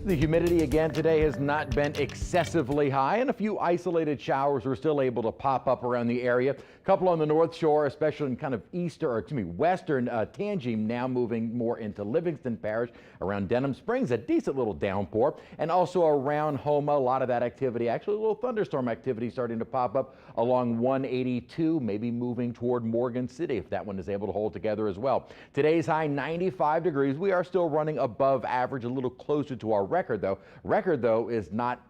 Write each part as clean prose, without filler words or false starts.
The humidity again today has not been excessively high, and a few isolated showers were still able to pop up around the area. A couple on the North Shore, especially in kind of western Tangine, now moving more into Livingston Parish. Around Denham Springs, a decent little downpour, and also around Houma, a lot of that activity, actually a little thunderstorm activity starting to pop up along 182, maybe moving toward Morgan City if that one is able to hold together as well. Today's high 95 degrees. We are still running above average, a little closer to our record though. Record though is not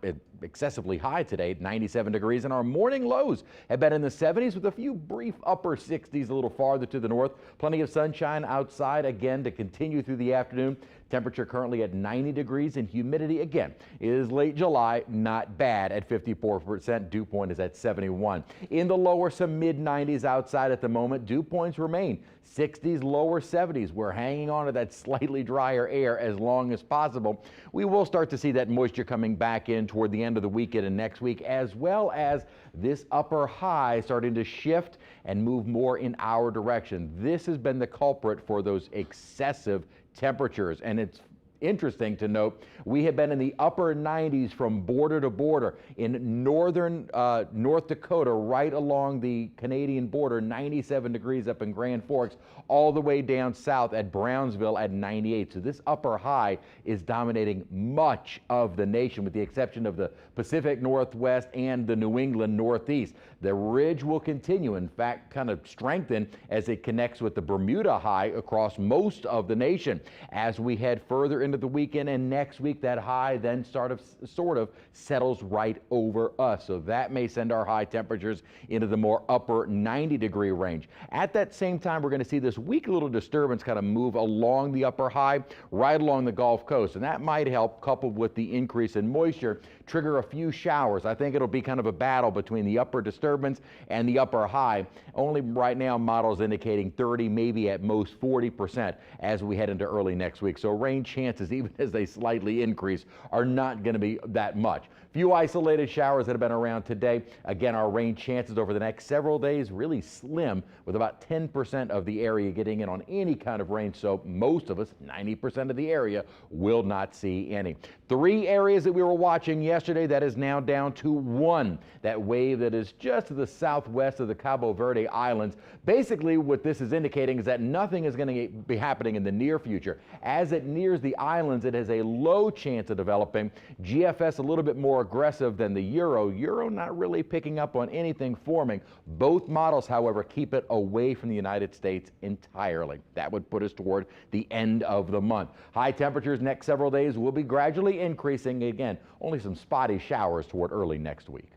excessively high today, 97 degrees, and our morning lows have been in the 70s with a few brief upper 60s a little farther to the north. Plenty of sunshine outside again to continue through the afternoon. Temperature currently at 90 degrees, and humidity again is late July, not bad at 54%. Dew point is at 71. In the lower, some mid 90s outside at the moment. Dew points remain 60s, lower 70s. We're hanging on to that slightly drier air as long as possible. We will start to see that moisture coming back in toward the end of the weekend and next week, as well as this upper high starting to shift and move more in our direction. This has been the culprit for those excessive temperatures, and it's interesting to note we have been in the upper 90s from border to border in northern North Dakota, right along the Canadian border, 97 degrees up in Grand Forks, all the way down south at Brownsville at 98. So this upper high is dominating much of the nation with the exception of the Pacific Northwest and the New England Northeast. The ridge will continue, in fact, kind of strengthen as it connects with the Bermuda high across most of the nation. As we head further into the weekend and next week, that high then sort of settles right over us. So that may send our high temperatures into the more upper 90-degree range. At that same time, we're going to see this weak little disturbance kind of move along the upper high, right along the Gulf Coast. And that might help, coupled with the increase in moisture, trigger a few showers. I think it'll be kind of a battle between the upper disturbance and the upper high. Only right now, models indicating 30, maybe at most 40% as we head into early next week. So rain chances, even as they slightly increase, are not going to be that much. Few isolated showers that have been around today. Again, our rain chances over the next several days really slim, with about 10% of the area getting in on any kind of rain. So most of us, 90% of the area, will not see any. 3 areas that we were watching yesterday, that is now down to 1. That wave that is just to the southwest of the Cabo Verde Islands. Basically, what this is indicating is that nothing is going to be happening in the near future. As it nears the islands, it has a low chance of developing. GFS a little bit more aggressive than the Euro. Euro not really picking up on anything forming. Both models, however, keep it away from the United States entirely. That would put us toward the end of the month. High temperatures next several days will be gradually increasing again. Only some spotty showers toward early next week.